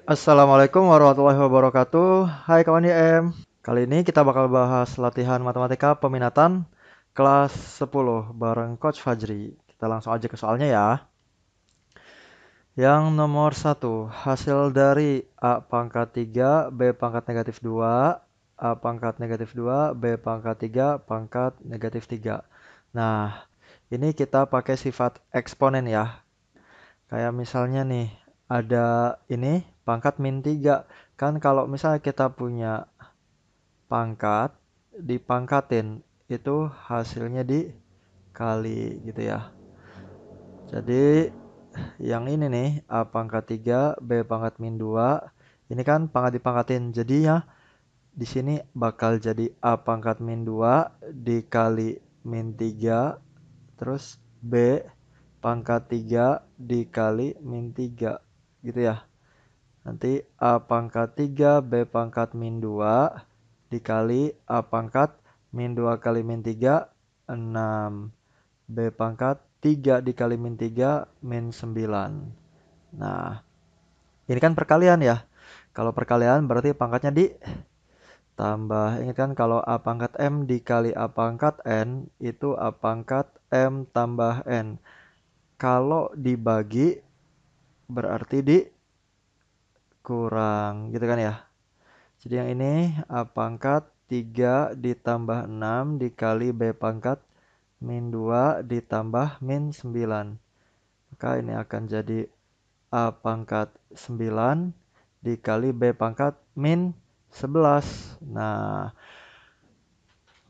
Assalamualaikum warahmatullahi wabarakatuh. Hai kawan YM. Kali ini kita bakal bahas latihan matematika peminatan kelas 10 bareng Coach Fajri. Kita langsung aja ke soalnya ya. Yang nomor 1, hasil dari A pangkat 3, B pangkat negatif 2, A pangkat negatif 2, B pangkat 3, pangkat negatif 3. Nah, ini kita pakai sifat eksponen ya. Kayak misalnya nih, ada ini pangkat min 3. Kan kalau misalnya kita punya pangkat, dipangkatin, itu hasilnya dikali gitu ya. Jadi yang ini nih, A pangkat 3, B pangkat min 2. Ini kan pangkat dipangkatin. Jadi ya di sini bakal jadi A pangkat min 2 dikali min 3. Terus B pangkat 3 dikali min 3. Gitu ya. Nanti A pangkat 3 B pangkat min 2 dikali A pangkat min 2 kali min 3, 6. B pangkat 3 dikali min 3, min 9. Nah, ini kan perkalian ya. Kalau perkalian berarti pangkatnya ditambah. Ingat kan kalau A pangkat M dikali A pangkat N, itu A pangkat M tambah N. Kalau dibagi berarti dikurang gitu kan ya. Jadi yang ini A pangkat 3 ditambah 6 dikali B pangkat min 2 ditambah min 9. Maka ini akan jadi A pangkat 9 dikali B pangkat min 11. Nah,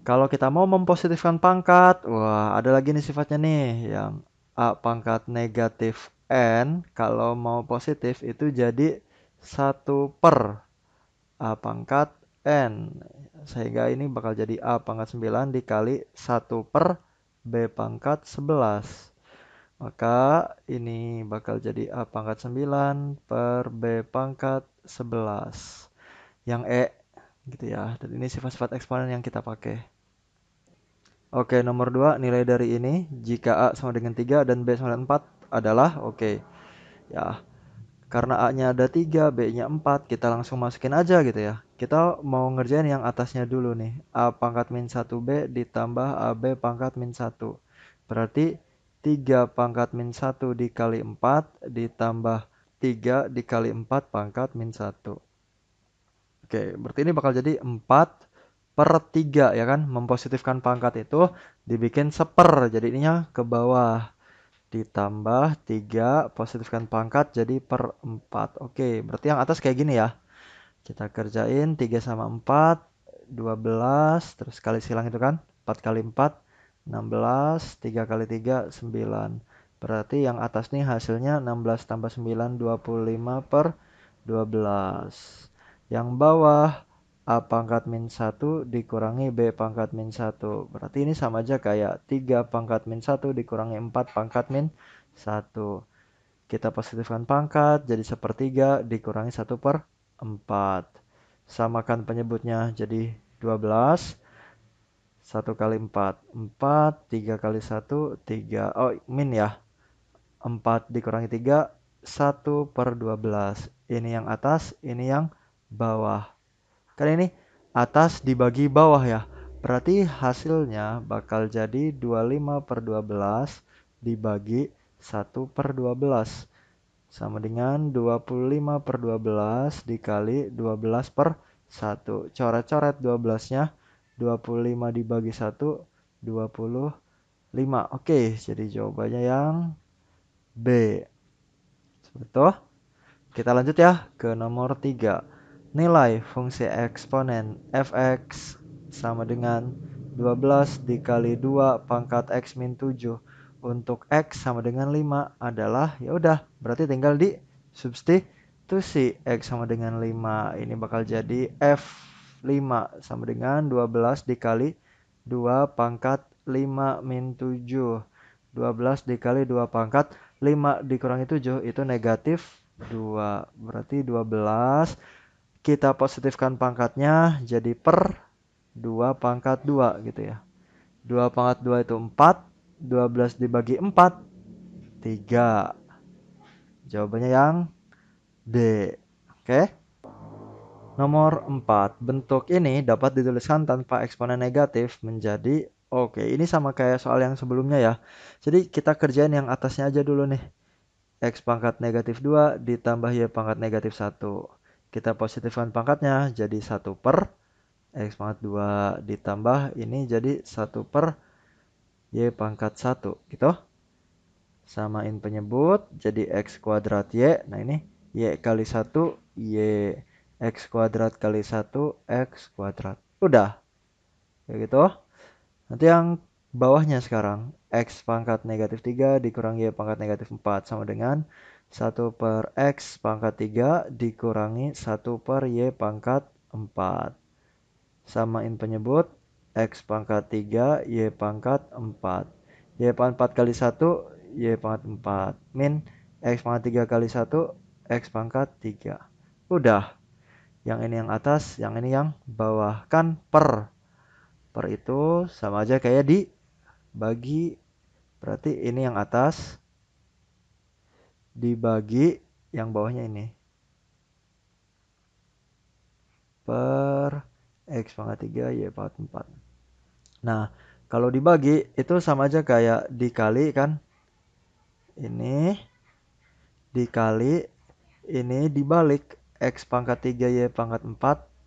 kalau kita mau mempositifkan pangkat, wah ada lagi nih sifatnya nih. Yang A pangkat negatif N, kalau mau positif itu jadi 1/. A pangkat N. Sehingga ini bakal jadi A pangkat 9 dikali 1/. B pangkat 11. Maka ini bakal jadi A pangkat 9 per B pangkat 11. Yang E gitu ya. Dan ini sifat-sifat eksponen yang kita pakai. Oke, nomor 2 nilai dari ini jika A sama dengan 3 dan B sama dengan 4 adalah oke. Ya, karena A-nya ada 3, B-nya 4, kita langsung masukin aja gitu ya. Kita mau ngerjain yang atasnya dulu nih. A pangkat min 1B ditambah AB pangkat min 1. Berarti 3 pangkat min 1 dikali 4 ditambah 3 dikali 4 pangkat min 1. Oke, berarti ini bakal jadi 4/3 ya kan. Mempositifkan pangkat itu dibikin 1/. Jadi ininya ke bawah ditambah 3 positifkan pangkat jadi per 4. Oke, berarti yang atas kayak gini ya. Kita kerjain 3 sama 4, 12, terus kali silang itu kan. 4 kali 4, 16, 3 kali 3, 9. Berarti yang atas nih hasilnya 16 tambah 9, 25/12. Yang bawah A pangkat min 1 dikurangi B pangkat min 1. Berarti ini sama aja kayak 3 pangkat min 1 dikurangi 4 pangkat min 1. Kita positifkan pangkat jadi 1/3 dikurangi 1/4. Samakan penyebutnya jadi 12. 1 kali 4, 4. 3 kali 1, 3. Oh, min ya. 4 dikurangi 3, 1/12. Ini yang atas, ini yang bawah. Kan ini atas dibagi bawah ya. Berarti hasilnya bakal jadi 25/12 dibagi 1/12. Sama dengan 25/12 dikali 12/1. Coret-coret 12-nya. 25 dibagi 1, 25. Oke, jadi jawabannya yang B. Betul? Kita lanjut ya ke nomor 3. Nilai fungsi eksponen fx sama dengan 12 dikali 2 pangkat x min 7 untuk x sama dengan 5 adalah ya udah berarti tinggal di substitusi x sama dengan 5. Ini bakal jadi f5 sama dengan 12 dikali 2 pangkat 5 min 7. 12 dikali 2 pangkat 5 dikurangi 7 itu negatif 2. Berarti 12. Kita positifkan pangkatnya jadi per 2 pangkat 2 gitu ya. 2 pangkat 2 itu 4. 12 dibagi 4, 3. Jawabannya yang D. Oke. Nomor 4. Bentuk ini dapat dituliskan tanpa eksponen negatif menjadi oke. Ini sama kayak soal yang sebelumnya ya. Jadi kita kerjain yang atasnya aja dulu nih. X pangkat negatif 2 ditambah Y pangkat negatif 1. Kita positifkan pangkatnya jadi 1 per X pangkat 2 ditambah ini jadi 1 per Y pangkat 1 gitu. Samain penyebut jadi X kuadrat Y. Nah ini Y kali 1 Y. X kuadrat kali 1 X kuadrat. Udah. Kayak gitu. Nanti yang bawahnya sekarang. X pangkat negatif 3 dikurangi Y pangkat negatif 4 sama dengan 1 per X pangkat 3 dikurangi 1 per Y pangkat 4. Samain penyebut. X pangkat 3 Y pangkat 4. Y pangkat 4 kali 1 Y pangkat 4. Min X pangkat 3 kali 1 X pangkat 3. Udah. Yang ini yang atas, yang ini yang bawah. Kan per. Per itu sama aja kayak dibagi. Berarti ini yang atas dibagi yang bawahnya ini. Per X pangkat 3 Y pangkat 4. Nah, kalau dibagi itu sama aja kayak dikali kan. Ini dikali ini dibalik X pangkat 3 Y pangkat 4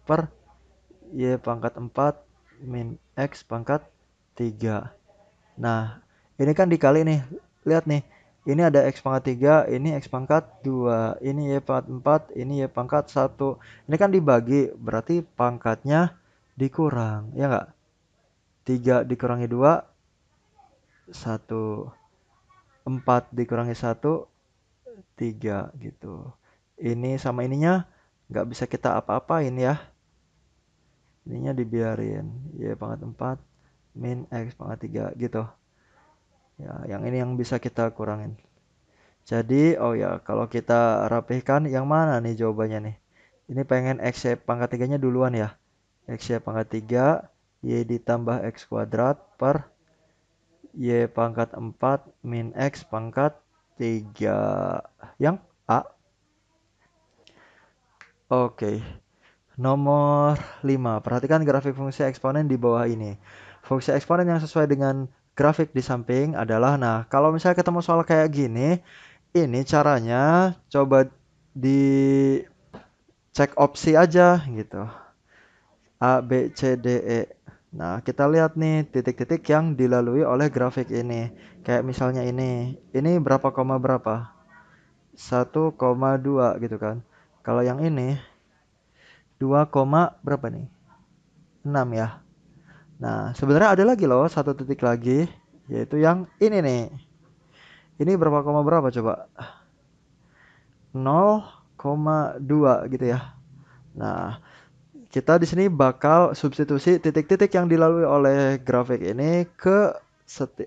per Y pangkat 4 min X pangkat 3. Nah, ini kan dikali nih. Lihat nih. Ini ada X pangkat 3, ini X pangkat 2, ini Y pangkat 4, ini Y pangkat 1. Ini kan dibagi, berarti pangkatnya dikurang, ya nggak? 3 dikurangi 2, 1. 4 dikurangi 1, 3 gitu. Ini sama ininya nggak bisa kita apa-apain ya. Ininya dibiarin. Y pangkat 4 min X pangkat 3 gitu. Ya, yang ini yang bisa kita kurangin. Jadi, oh ya, kalau kita rapihkan yang mana nih jawabannya nih? Ini pengen X pangkat 3-nya duluan ya. X pangkat 3, Y ditambah X kuadrat per Y pangkat 4 min X pangkat 3. Yang A. Oke. Nomor 5. Perhatikan grafik fungsi eksponen di bawah ini. Fungsi eksponen yang sesuai dengan grafik di samping adalah, nah, kalau misalnya ketemu soal kayak gini, ini caranya coba dicek opsi aja gitu. A, B, C, D, E. Nah, kita lihat nih titik-titik yang dilalui oleh grafik ini. Kayak misalnya ini. Ini berapa koma berapa? 1,2 gitu kan. Kalau yang ini 2, berapa nih? 6 ya. Nah, sebenarnya ada lagi loh, satu titik lagi, yaitu yang ini nih. Ini berapa koma berapa coba? 0,2 gitu ya. Nah, kita di sini bakal substitusi titik-titik yang dilalui oleh grafik ini ke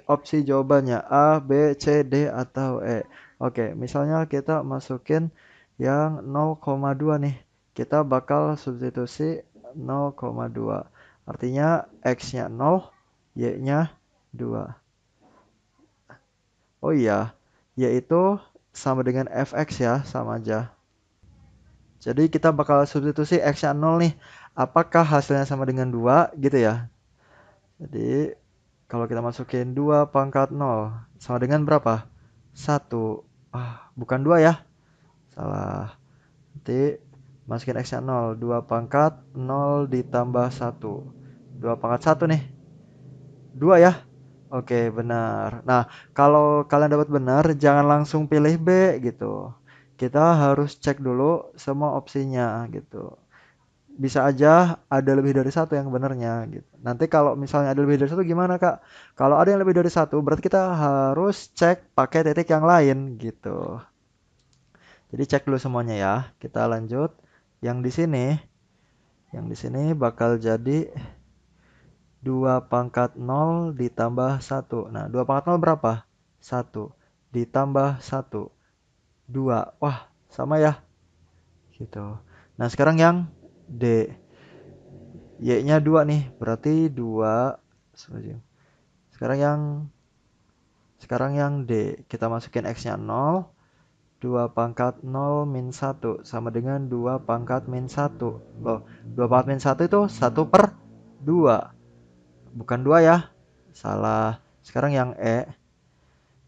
opsi jawabannya A, B, C, D, atau E. Oke, misalnya kita masukin yang 0,2 nih. Kita bakal substitusi 0,2. Artinya X-nya 0, Y-nya 2. Oh iya, yaitu sama dengan fx ya, sama aja. Jadi kita bakal substitusi X-nya 0 nih. Apakah hasilnya sama dengan 2 gitu ya. Jadi kalau kita masukin 2 pangkat 0 sama dengan berapa? 1. Bukan 2 ya. Salah. Nanti masukin X-nya 0. 2 pangkat 0 ditambah 1. 2 pangkat 1 nih. 2 ya. Oke, benar. Nah, kalau kalian dapat benar, jangan langsung pilih B gitu. Kita harus cek dulu semua opsinya gitu. Bisa aja ada lebih dari satu yang benarnya gitu. Nanti kalau misalnya ada lebih dari satu gimana Kak? Kalau ada yang lebih dari satu, berarti kita harus cek pakai titik yang lain gitu. Jadi cek dulu semuanya ya. Kita lanjut. Yang di sini bakal jadi 2 pangkat 0 ditambah 1. Nah, 2 pangkat 0 berapa? 1. Ditambah 1. 2. Wah, sama ya. Gitu. Nah, sekarang yang D. Y-nya 2 nih. Berarti 2. Sekarang yang D. Kita masukin X-nya 0. 2 pangkat 0 min 1 sama dengan 2 pangkat min 1. Loh, 2 pangkat min 1 itu 1/2. Bukan 2 ya. Salah. Sekarang yang E.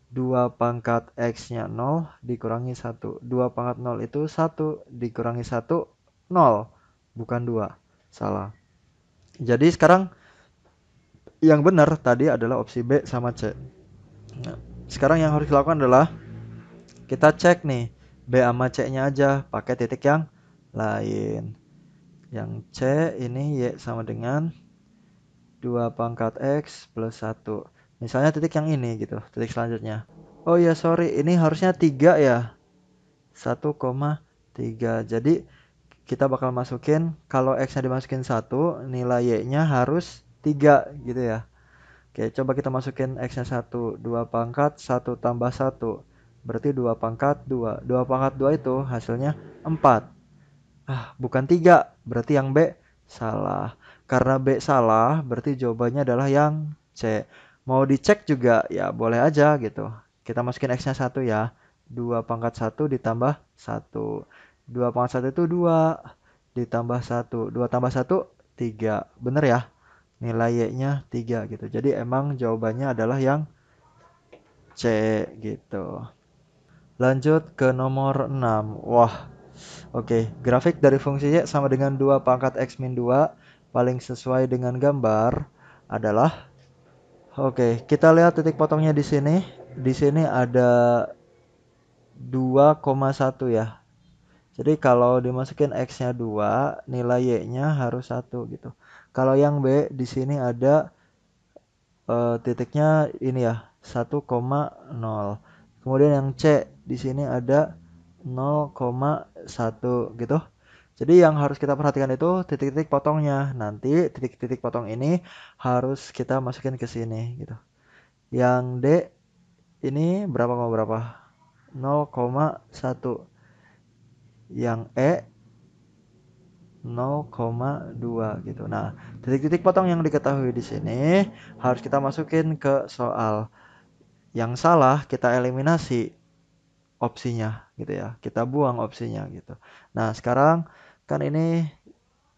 2 pangkat X-nya 0 dikurangi 1. 2 pangkat 0 itu 1 dikurangi 1, 0. Bukan 2. Salah. Jadi sekarang yang benar tadi adalah opsi B sama C. Nah, sekarang yang harus dilakukan adalah kita cek nih B sama C-nya aja pakai titik yang lain. Yang C ini Y sama dengan 2 pangkat X plus 1. Misalnya titik yang ini gitu, titik selanjutnya. Oh ya sorry, ini harusnya 3 ya. 1,3. Jadi kita bakal masukin, kalau X-nya dimasukin 1, nilai Y-nya harus 3 gitu ya. Oke, coba kita masukin X-nya 1. 2 pangkat 1 tambah 1. Berarti 2 pangkat 2. 2 pangkat 2 itu hasilnya 4. Bukan 3. Berarti yang B salah. Karena B salah, berarti jawabannya adalah yang C. Mau dicek juga ya boleh aja gitu. Kita masukin X-nya 1 ya. 2 pangkat 1 ditambah 1. 2 pangkat 1 itu 2. Ditambah 1. 2 tambah 1, 3. Bener ya? Nilai Y-nya 3 gitu. Jadi emang jawabannya adalah yang C gitu. Lanjut ke nomor 6. Wah, oke. Grafik dari fungsi Y sama dengan 2 pangkat X min 2 paling sesuai dengan gambar adalah, oke, kita lihat titik potongnya di sini. Di sini ada 2,1 ya. Jadi kalau dimasukin X-nya 2, nilai Y-nya harus 1 gitu. Kalau yang B di sini ada titiknya ini ya, 1,0. Kemudian yang C di sini ada 0,1 gitu. Jadi yang harus kita perhatikan itu titik-titik potongnya. Nanti titik-titik potong ini harus kita masukin ke sini gitu. Yang D ini berapa koma berapa? 0,1. Yang E 0,2 gitu. Nah, titik-titik potong yang diketahui di sini harus kita masukin ke soal. Yang salah kita eliminasi opsinya gitu ya. Kita buang opsinya gitu. Nah, sekarang kan ini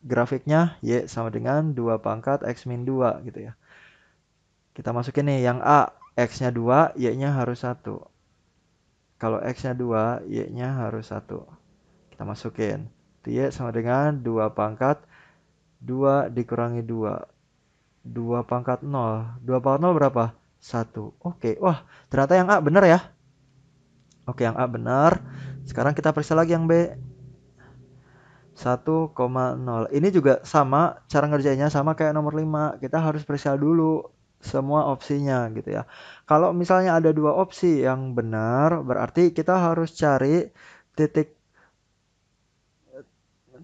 grafiknya Y sama dengan 2 pangkat X min 2 gitu ya. Kita masukin nih yang A, X-nya 2, Y-nya harus 1. Kalau X-nya 2, Y-nya harus 1. Kita masukin. Itu Y sama dengan 2 pangkat 2 dikurangi 2. 2 pangkat 0. 2 pangkat 0 berapa? 1. Oke, wah ternyata yang A benar ya. Oke, yang A benar. Sekarang kita periksa lagi yang B. 1,0. Ini juga sama, cara ngerjainnya sama kayak nomor 5. Kita harus periksa dulu semua opsinya gitu ya. Kalau misalnya ada dua opsi yang benar, berarti kita harus cari titik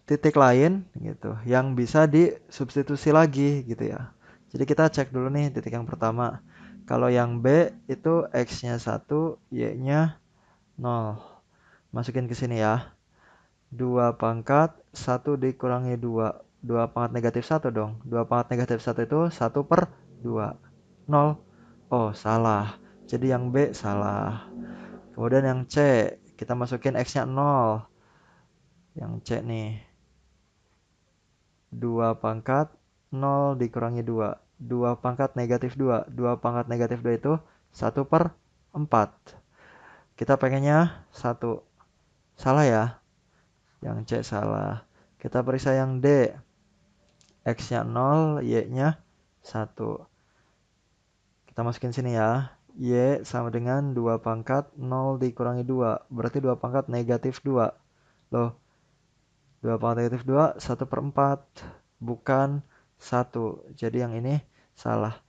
titik lain gitu yang bisa disubstitusi lagi gitu ya. Jadi kita cek dulu nih titik yang pertama. Kalau yang B itu X-nya 1, Y-nya 0. Masukin ke sini ya. 2 pangkat 1 dikurangi 2. 2 pangkat negatif 1 dong. 2 pangkat negatif 1 itu 1/2. 0. Oh, salah. Jadi yang B salah. Kemudian yang C, kita masukin X-nya 0. Yang C nih. 2 pangkat 0 dikurangi 2. 2 pangkat negatif 2. 2 pangkat negatif 2 itu 1/4. Kita pengennya 1. Salah ya? Yang C salah. Kita periksa yang D. X-nya 0, Y-nya 1. Kita masukin sini ya. Y sama dengan 2 pangkat 0 dikurangi 2. Berarti 2 pangkat negatif 2. Loh, 2 pangkat negatif 2, 1/4. Bukan 1. Jadi yang ini salah.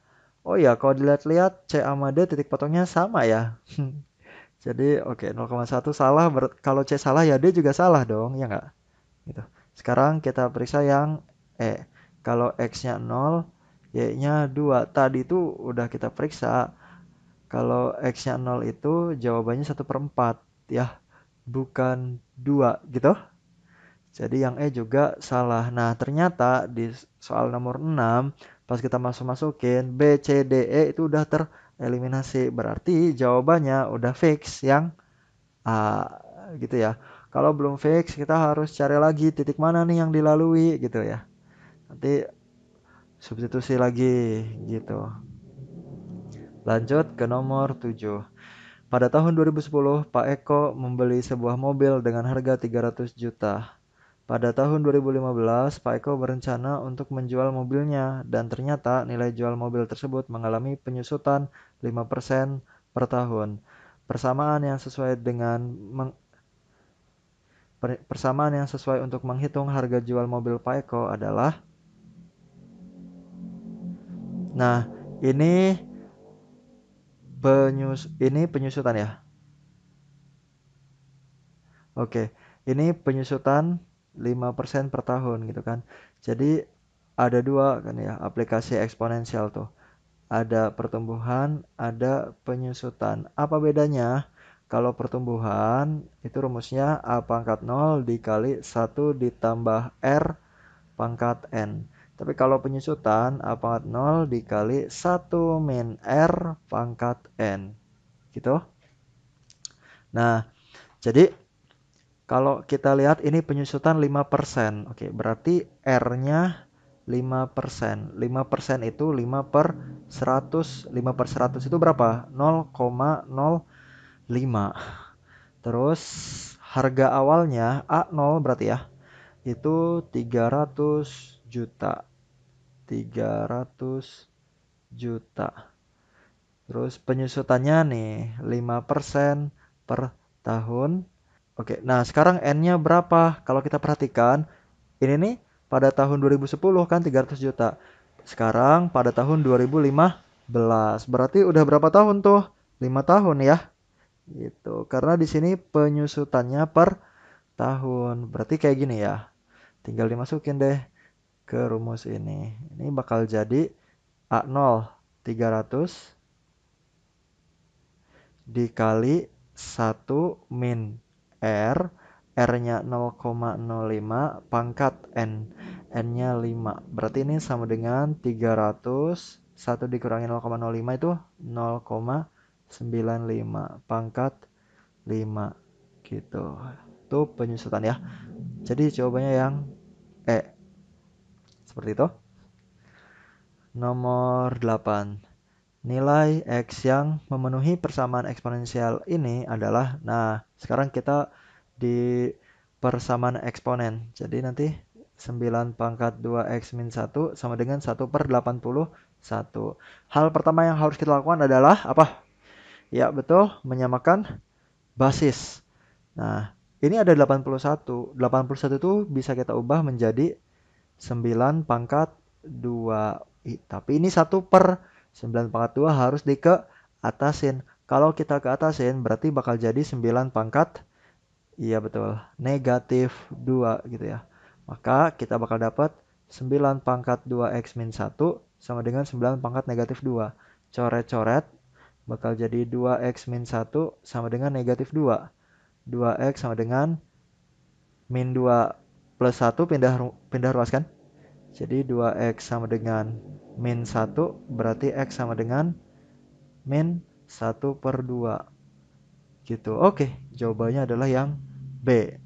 Oh ya, kalau dilihat-lihat C sama D titik potongnya sama ya. Jadi oke, 0,1 salah. Kalau C salah ya D juga salah dong, ya nggak? Gitu. Sekarang kita periksa yang E. Kalau X-nya 0, Y-nya 2. Tadi itu udah kita periksa. Kalau X-nya 0 itu jawabannya 1/4 ya. Bukan 2 gitu. Jadi yang E juga salah. Nah, ternyata di soal nomor 6, pas kita masukin B, C, D, E itu udah tereliminasi. Berarti jawabannya udah fix yang A gitu ya. Kalau belum fix, kita harus cari lagi titik mana nih yang dilalui gitu ya. Nanti substitusi lagi gitu. Lanjut ke nomor 7. Pada tahun 2010, Pak Eko membeli sebuah mobil dengan harga 300 juta. Pada tahun 2015, Pak Eko berencana untuk menjual mobilnya dan ternyata nilai jual mobil tersebut mengalami penyusutan 5% per tahun. Persamaan yang sesuai dengan persamaan yang sesuai untuk menghitung harga jual mobil Pak Eko adalah, nah, ini penyusutan ya. Oke, ini penyusutan 5% per tahun gitu kan. Jadi ada dua kan ya, aplikasi eksponensial tuh. Ada pertumbuhan, ada penyusutan. Apa bedanya? Kalau pertumbuhan itu rumusnya A pangkat 0 dikali 1 ditambah R pangkat N. Tapi kalau penyusutan A pangkat 0 dikali 1 min R pangkat N. Gitu. Nah, jadi kalau kita lihat ini penyusutan 5%. Oke, berarti R-nya 5%. 5% itu 5 per 100. 5 per 100 itu berapa? 0,05. Terus harga awalnya A0 berarti ya. Itu 300 juta. 300 juta. Terus penyusutannya nih 5% per tahun. Oke, nah sekarang N-nya berapa? Kalau kita perhatikan, ini nih pada tahun 2010 kan 300 juta. Sekarang pada tahun 2015. Berarti udah berapa tahun tuh? 5 tahun ya. Gitu. Karena di sini penyusutannya per tahun. Berarti kayak gini ya. Tinggal dimasukin deh ke rumus ini. Ini bakal jadi A0 300 dikali 1 min R, R-nya 0,05 pangkat N. N-nya 5. Berarti ini sama dengan 300, 1 dikurangi 0,05 itu 0,95 pangkat 5. Gitu. Itu penyusutan ya. Jadi jawabannya yang E. Seperti itu. Nomor 8. Nilai X yang memenuhi persamaan eksponensial ini adalah, nah sekarang kita di persamaan eksponen. Jadi nanti 9 pangkat 2X min 1 sama dengan 1 per 81. Hal pertama yang harus kita lakukan adalah apa? Ya betul, menyamakan basis. Nah ini ada 81. 81 itu bisa kita ubah menjadi 9 pangkat 2. Tapi ini 1 per 9 pangkat 2 harus dikeatasin. Kalau kita keatasin berarti bakal jadi 9 pangkat, iya betul, negatif 2 gitu ya. Maka kita bakal dapat 9 pangkat 2x min 1 sama dengan 9 pangkat negatif 2. Coret-coret bakal jadi 2x min 1 sama dengan negatif 2. 2x sama dengan min 2 plus 1 pindah ruas kan? Jadi 2x sama dengan min 1, berarti x sama dengan min 1 per 2. Gitu. Oke, jawabannya adalah yang B.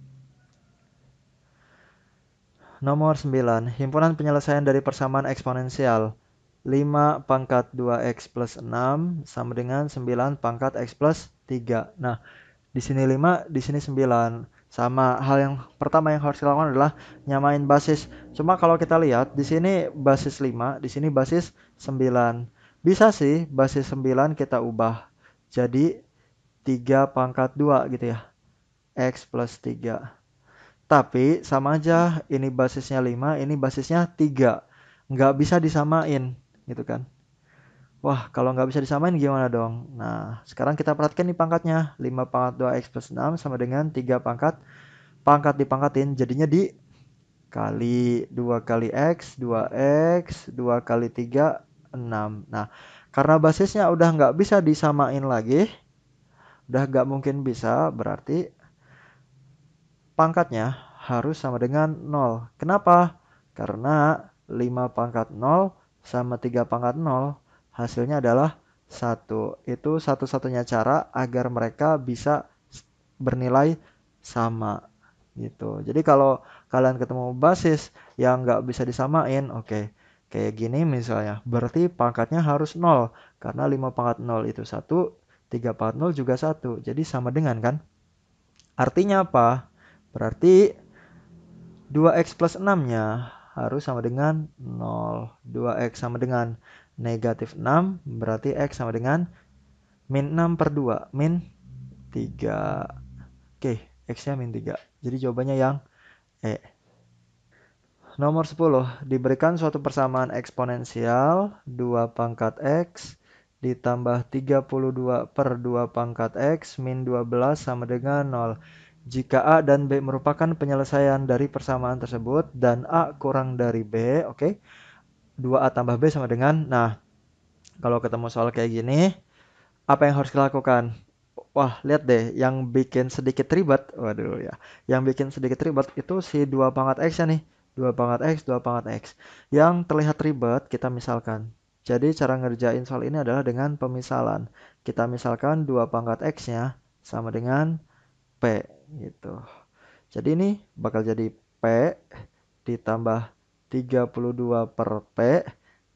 Nomor 9. Himpunan penyelesaian dari persamaan eksponensial. 5 pangkat 2x plus 6 sama dengan 9 pangkat x plus 3. Nah, di sini 5, di sini 9. Sama hal yang pertama yang harus dilakukan adalah nyamain basis. Cuma kalau kita lihat di sini basis 5, di sini basis 9. Bisa sih basis 9 kita ubah jadi 3 pangkat 2 gitu ya. X plus 3. Tapi sama aja ini basisnya 5, ini basisnya 3. Nggak bisa disamain gitu kan. Wah, kalau nggak bisa disamain gimana dong? Nah, sekarang kita perhatikan nih pangkatnya. 5 pangkat 2x plus 6 sama dengan 3 pangkat. Pangkat dipangkatin jadinya dikali 2 kali x, 2x, 2 kali 3, 6. Nah, karena basisnya udah nggak bisa disamain lagi, udah nggak mungkin bisa, berarti pangkatnya harus sama dengan 0. Kenapa? Karena 5 pangkat 0 sama 3 pangkat 0 hasilnya adalah 1. Itu satu-satunya cara agar mereka bisa bernilai sama gitu. Jadi kalau kalian ketemu basis yang nggak bisa disamain, oke. Kayak gini misalnya, berarti pangkatnya harus 0. Karena 5 pangkat 0 itu 1, 3 pangkat 0 juga 1. Jadi sama dengan kan? Artinya apa? Berarti 2x plus 6-nya harus sama dengan 0. 2x sama dengan negatif 6, berarti x sama dengan min 6 per 2, min 3. Oke, x-nya min 3. Jadi jawabannya yang E. Nomor 10. Diberikan suatu persamaan eksponensial 2 pangkat x ditambah 32 per 2 pangkat x min 12 sama dengan 0. Jika A dan B merupakan penyelesaian dari persamaan tersebut dan A kurang dari B, oke. 2A tambah B sama dengan, nah, kalau ketemu soal kayak gini, apa yang harus dilakukan? Wah, lihat deh, yang bikin sedikit ribet, waduh ya, yang bikin sedikit ribet itu si 2 pangkat x ya nih, 2 pangkat x, 2 pangkat x. Yang terlihat ribet, kita misalkan. Jadi cara ngerjain soal ini adalah dengan pemisalan. Kita misalkan 2 pangkat x-nya sama dengan P, gitu. Jadi ini bakal jadi P ditambah 32 per P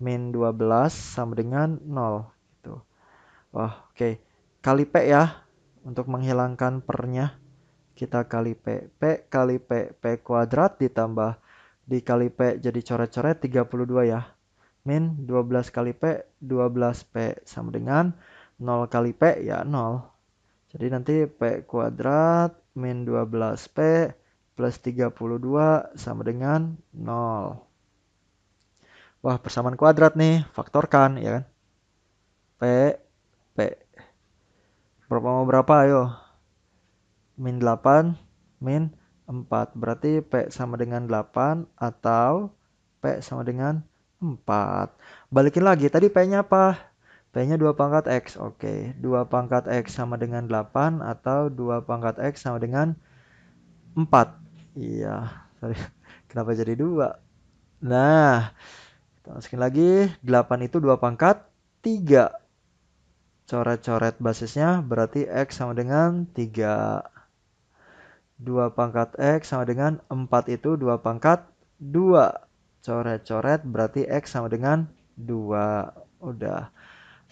min 12 sama dengan 0, gitu. Wah, oke. Kali P ya. Untuk menghilangkan pernya, kita kali P. P kali P. P kuadrat ditambah dikali P jadi coret-coret 32 ya. Min 12 kali P, 12P sama dengan 0 kali P ya 0. Jadi nanti P kuadrat min 12P plus 32 sama dengan 0. Wah, persamaan kuadrat nih. Faktorkan ya kan. P, P. Berapa mau berapa ayo? Min 8, min 4. Berarti P sama dengan 8 atau P sama dengan 4. Balikin lagi, tadi P-nya apa? P-nya 2 pangkat X. Oke, 2 pangkat X sama dengan 8 atau 2 pangkat X sama dengan 4. Iya, sorry. Kenapa jadi 2? Nah, kita masukin lagi. 8 itu 2 pangkat 3. Coret-coret basisnya berarti X sama dengan 3. 2 pangkat X sama dengan 4 itu 2 pangkat 2. Coret-coret berarti X sama dengan 2. Udah.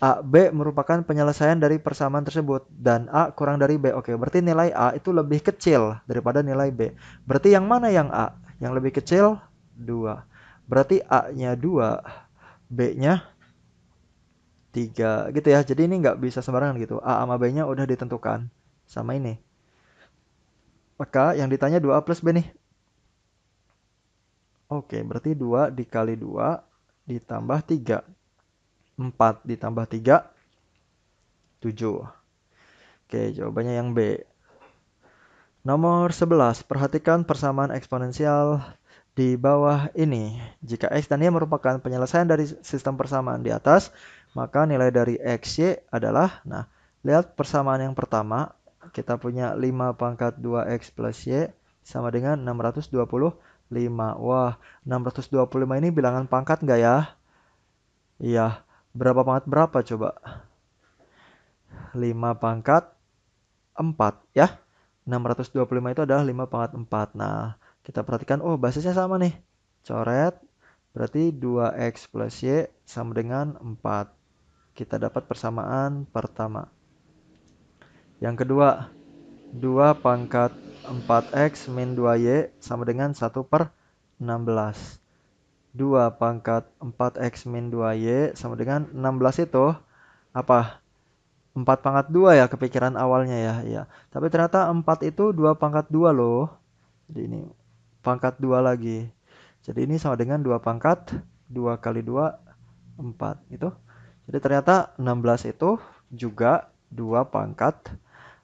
A, B merupakan penyelesaian dari persamaan tersebut. Dan A kurang dari B. Oke, berarti nilai A itu lebih kecil daripada nilai B. Berarti yang mana yang A? Yang lebih kecil? 2. Berarti A-nya 2. B-nya 3. Gitu ya. Jadi ini nggak bisa sembarangan gitu. A sama B-nya udah ditentukan. Sama ini. Maka yang ditanya 2A plus B nih. Oke, berarti 2 dikali 2 ditambah 3. 4 ditambah 3, 7. Oke, jawabannya yang B. Nomor 11. Perhatikan persamaan eksponensial di bawah ini. Jika X dan Y merupakan penyelesaian dari sistem persamaan di atas, maka nilai dari XY adalah, nah, lihat persamaan yang pertama. Kita punya 5 pangkat 2X plus Y sama dengan 625. Wah, 625 ini bilangan pangkat nggak ya? Iya, berapa pangkat berapa coba? 5 pangkat 4 ya. 625 itu adalah 5 pangkat 4. Nah, kita perhatikan, oh basisnya sama nih. Coret, berarti 2X plus Y sama dengan 4. Kita dapat persamaan pertama. Yang kedua, 2 pangkat 4X min 2Y sama dengan 1 per 16. 2 pangkat 4X min 2Y sama dengan 16 itu apa? 4 pangkat 2 ya kepikiran awalnya ya. Ya. Tapi ternyata 4 itu 2 pangkat 2 loh. Jadi ini pangkat 2 lagi. Jadi ini sama dengan 2 pangkat 2 kali 2, 4. Itu. Jadi ternyata 16 itu juga 2 pangkat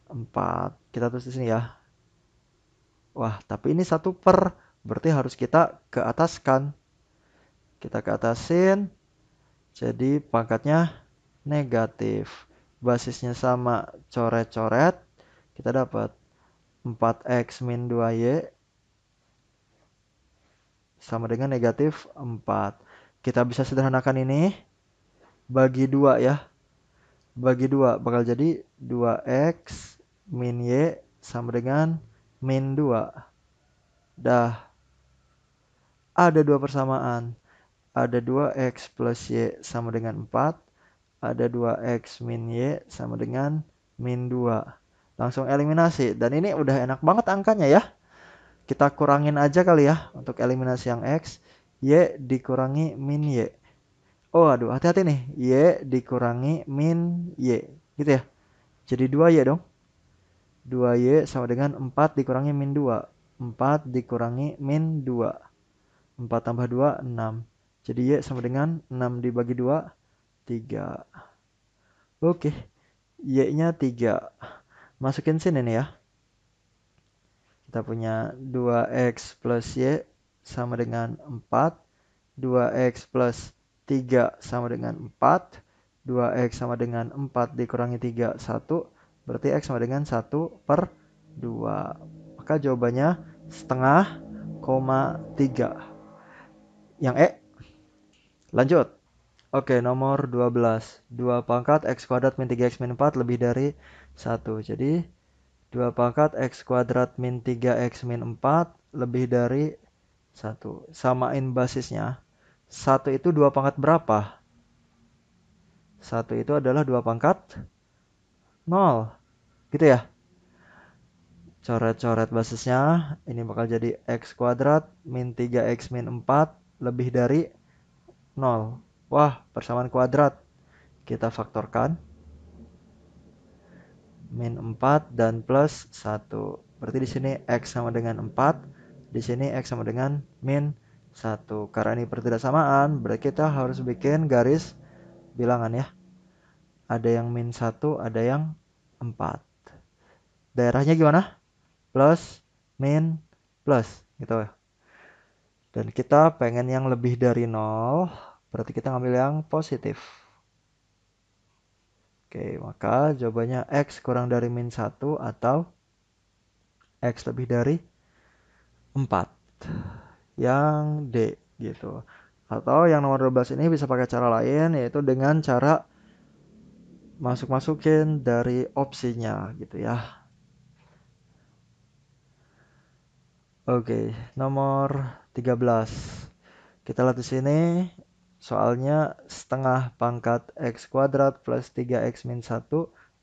4. Kita tulis di sini ya. Wah, tapi ini 1 per. Berarti harus kita ke ataskan. Kita ke atasin. Jadi pangkatnya negatif. Basisnya sama, coret-coret. Kita dapat 4X min 2Y sama dengan negatif 4. Kita bisa sederhanakan ini. Bagi 2 ya. Bagi 2 bakal jadi 2X min Y sama dengan min 2. Dah, ada dua persamaan. Ada 2x plus y sama dengan 4. Ada 2x min y sama dengan min 2. Langsung eliminasi. Dan ini udah enak banget angkanya ya. Kita kurangin aja kali ya untuk eliminasi yang x. Y dikurangi min y. Oh aduh, hati-hati nih. Y dikurangi min y. Gitu ya. Jadi 2y dong. 2y sama dengan 4 dikurangi min 2. 4 dikurangi min 2. 4 tambah 2, 6. Jadi y sama dengan 6 dibagi 2, 3. Oke, y-nya 3. Masukin sini nih ya. Kita punya 2x plus y sama dengan 4. 2x plus 3 sama dengan 4. 2x sama dengan 4 dikurangi 3, 1. Berarti x sama dengan 1/2. Maka jawabannya setengah, 3. Yang E. Lanjut. Oke, nomor 12. 2 pangkat x kuadrat min 3x min 4 lebih dari 1. Jadi 2 pangkat x kuadrat min 3x min 4 lebih dari 1. Samain basisnya. 1 itu 2 pangkat berapa? 1 itu adalah 2 pangkat 0. Gitu ya. Coret-coret basisnya. Ini bakal jadi x kuadrat min 3x min 4 lebih dari 0. Wah, persamaan kuadrat. Kita faktorkan. Min 4 dan plus 1. Berarti di sini x sama dengan 4. Di sini x sama dengan min 1. Karena ini pertidaksamaan, berarti kita harus bikin garis bilangan ya. Ada yang min 1, ada yang 4. Daerahnya gimana? Plus, min, plus. Gitu ya. Dan kita pengen yang lebih dari 0. Berarti kita ngambil yang positif. Oke, maka jawabannya x kurang dari min 1 atau x lebih dari 4. Yang D gitu. Atau yang nomor 12 ini bisa pakai cara lain, yaitu dengan cara masukin dari opsinya gitu ya. Oke, nomor 13. Kita lihat di sini soalnya setengah pangkat x kuadrat plus 3x min 1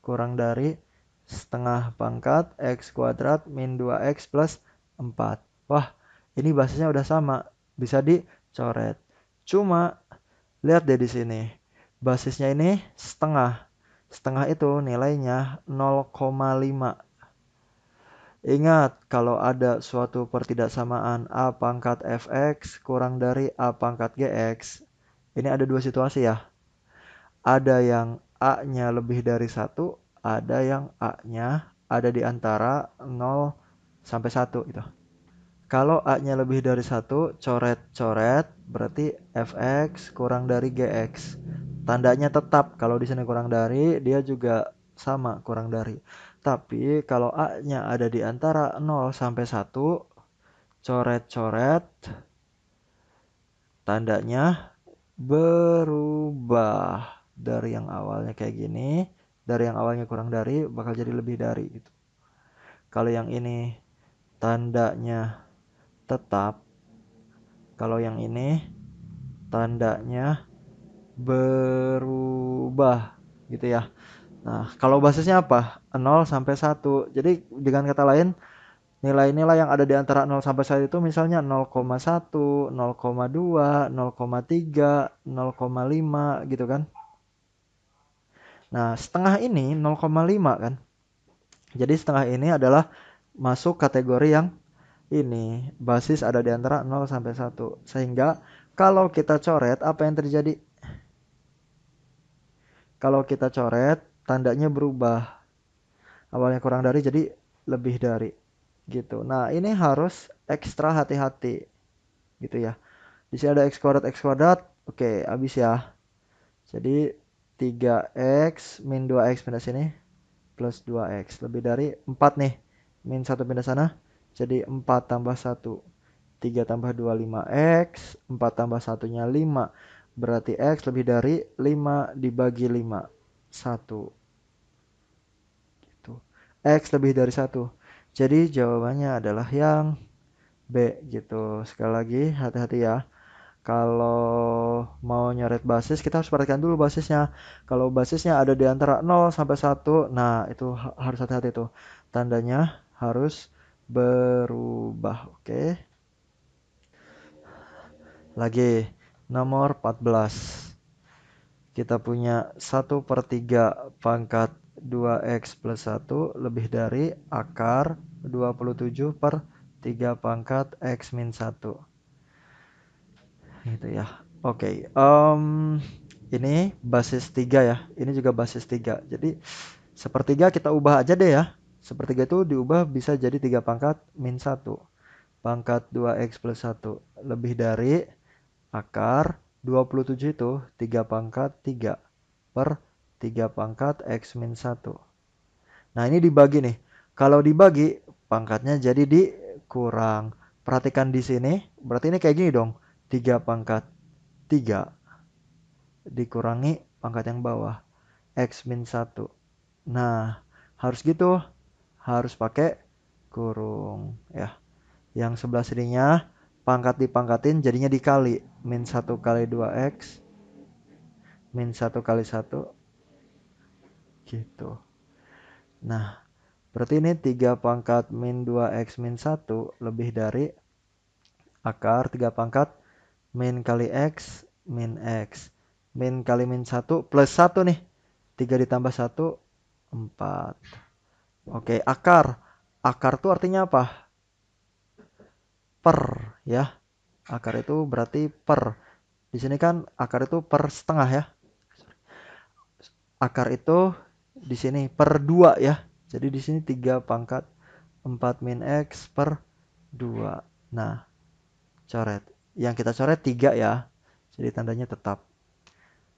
kurang dari setengah pangkat x kuadrat min 2x plus 4. Wah, ini basisnya udah sama, bisa dicoret. Cuma lihat deh di sini. Basisnya ini setengah. Setengah itu nilainya 0,5. Ingat, kalau ada suatu pertidaksamaan A pangkat fx kurang dari A pangkat gx. Ini ada dua situasi ya. Ada yang A-nya lebih dari 1, ada yang A-nya ada di antara 0 sampai 1 gitu. Kalau A-nya lebih dari 1, coret-coret, berarti fx kurang dari gx. Tandanya tetap, kalau di sini kurang dari, dia juga sama kurang dari. Tapi kalau A-nya ada di antara 0 sampai 1, coret-coret, tandanya berubah. Dari yang awalnya kayak gini, dari yang awalnya kurang dari, bakal jadi lebih dari gitu. Kalau yang ini tandanya tetap, kalau yang ini tandanya berubah gitu ya. Nah, kalau basisnya apa? 0 sampai 1. Jadi dengan kata lain, nilai-nilai yang ada di antara 0 sampai 1 itu misalnya 0,1, 0,2, 0,3, 0,5 gitu kan. Nah, setengah ini 0,5 kan. Jadi setengah ini adalah masuk kategori yang ini. Basis ada di antara 0 sampai 1. Sehingga kalau kita coret, apa yang terjadi? Kalau kita coret, tandanya berubah. Awalnya kurang dari jadi lebih dari. Gitu. Nah, ini harus ekstra hati-hati. Gitu ya. Di sini ada x kuadrat, x kuadrat. Oke, habis ya. Jadi 3x min 2x pindah sini. Plus 2x. Lebih dari 4 nih. Min 1 pindah sana. Jadi 4 tambah 1. 3 tambah 2, 5x. 4 tambah 1-nya 5. Berarti x lebih dari 5 dibagi 5. 1. Gitu. X lebih dari 1. Jadi jawabannya adalah yang B gitu. Sekali lagi hati-hati ya. Kalau mau nyoret basis, kita harus perhatikan dulu basisnya. Kalau basisnya ada di antara 0 sampai 1, nah itu harus hati-hati tuh. Tandanya harus berubah. Oke. Lagi, nomor 14. Kita punya 1/3 pangkat 2x plus 1 lebih dari akar 27/3 pangkat x min 1. Gitu ya. Oke, ini basis 3 ya. Ini juga basis 3. Jadi sepertiga kita ubah aja deh ya. Sepertiga itu diubah bisa jadi 3 pangkat min 1. Pangkat 2x plus 1 lebih dari akar 27 itu 3 pangkat 3 per 3 pangkat x min 1. Nah ini dibagi nih. Kalau dibagi pangkatnya jadi dikurang. Perhatikan di sini. Berarti ini kayak gini dong. 3 pangkat 3 dikurangi pangkat yang bawah. X min 1. Nah harus gitu. Harus pakai kurung. Ya. Yang sebelah sininya pangkat dipangkatin jadinya dikali. Min 1 kali 2x. Min 1 kali 1. Gitu. Nah, berarti ini 3 pangkat min 2x min 1 lebih dari akar 3 pangkat min kali x min x. Min kali min 1 plus 1 nih. 3 ditambah 1, 4. Oke, akar. Akar itu artinya apa? Per, ya. Akar itu berarti per. Di sini kan akar itu per setengah ya. Akar itu di sini per 2 ya. Jadi di sini 3 pangkat 4 min x per 2. Nah, coret. Yang kita coret 3 ya. Jadi tandanya tetap.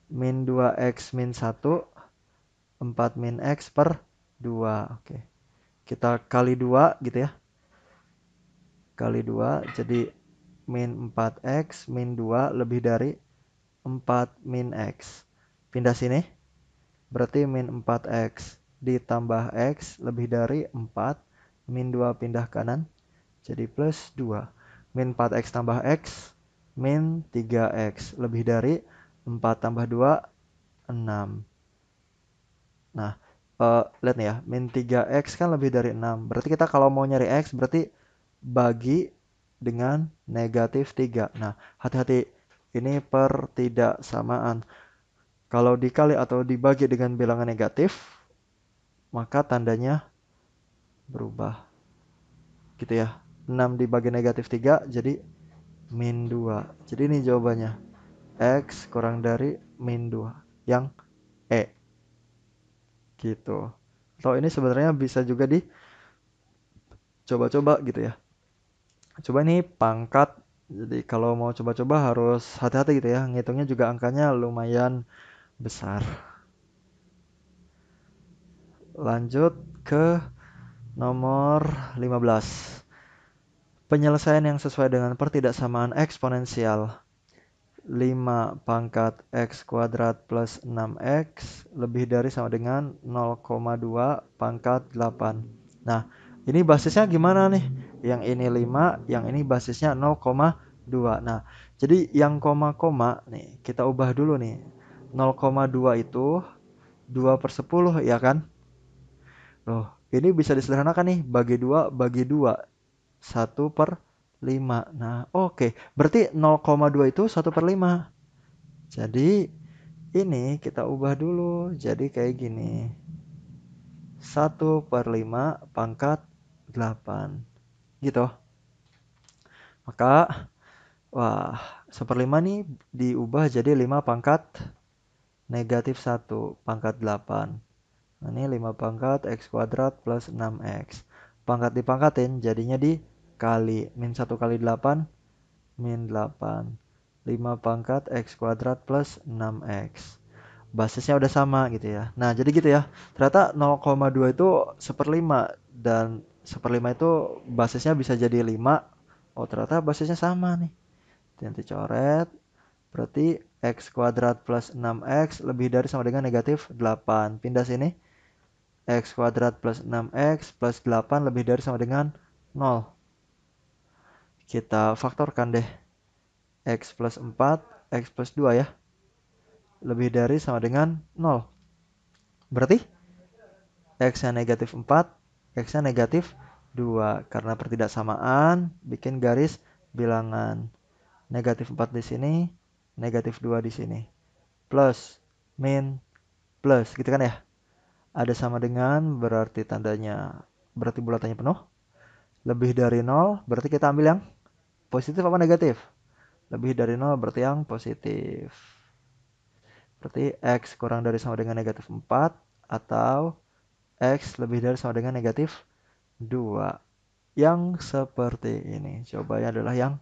Min 2x min 1, 4 min x per 2. Oke. Kita kali 2 gitu ya. Kali 2 jadi min 4x min 2 lebih dari 4 min x. Pindah sini. Berarti min 4x ditambah x lebih dari 4. Min 2 pindah kanan. Jadi plus 2. Min 4x tambah x. Min 3x lebih dari 4 tambah 2, 6. Nah, lihat nih ya. Min 3x kan lebih dari 6. Berarti kita kalau mau nyari x berarti bagi dengan negatif 3. Nah, hati-hati. Ini per tidak samaan. Kalau dikali atau dibagi dengan bilangan negatif, maka tandanya berubah. Gitu ya. 6 dibagi negatif 3 jadi min 2. Jadi ini jawabannya. X kurang dari min 2. Yang E. Gitu. Atau ini sebenarnya bisa juga dicoba-coba gitu ya. Coba ini pangkat. Jadi kalau mau coba-coba harus hati-hati gitu ya. Ngitungnya juga angkanya lumayan besar. Lanjut ke nomor 15. Penyelesaian yang sesuai dengan pertidaksamaan eksponensial. 5 pangkat x kuadrat plus 6x lebih dari sama dengan 0,2 pangkat 8. Nah, ini basisnya gimana nih? Yang ini 5, yang ini basisnya 0,2. Nah, jadi yang koma-koma nih, kita ubah dulu nih. 0,2 itu 2/10 ya kan? Loh, ini bisa disederhanakan nih, bagi 2 bagi 2. 1/5. Nah, oke. Berarti 0,2 itu 1/5. Jadi, ini kita ubah dulu. Jadi kayak gini. 1/5 pangkat 8. Gitu. Maka, wah, 1/5 nih diubah jadi 5 pangkat negatif 1 pangkat 8. Nah, ini 5 pangkat x kuadrat plus 6x. Pangkat dipangkatin jadinya dikali. Min 1 kali 8, min 8. 5 pangkat x kuadrat plus 6x. Basisnya udah sama gitu ya. Nah, jadi gitu ya. Ternyata 0,2 itu 1/5. Dan 1/5 itu basisnya bisa jadi 5. Oh, ternyata basisnya sama nih. Nanti coret. Berarti x kuadrat plus 6x lebih dari sama dengan negatif 8. Pindah sini. X kuadrat plus 6X plus 8 lebih dari sama dengan 0. Kita faktorkan deh. X plus 4, X plus 2 ya. Lebih dari sama dengan 0. Berarti X-nya negatif 4, X-nya negatif 2. Karena pertidaksamaan, bikin garis bilangan. Negatif 4 di sini, negatif 2 di sini. Plus, min, plus. Gitu kan ya? Ada sama dengan, berarti tandanya, berarti bulatannya penuh. Lebih dari 0, berarti kita ambil yang positif apa negatif? Lebih dari 0 berarti yang positif. Berarti X kurang dari sama dengan negatif 4 atau X lebih dari sama dengan negatif 2. Yang seperti ini. Jawabannya adalah yang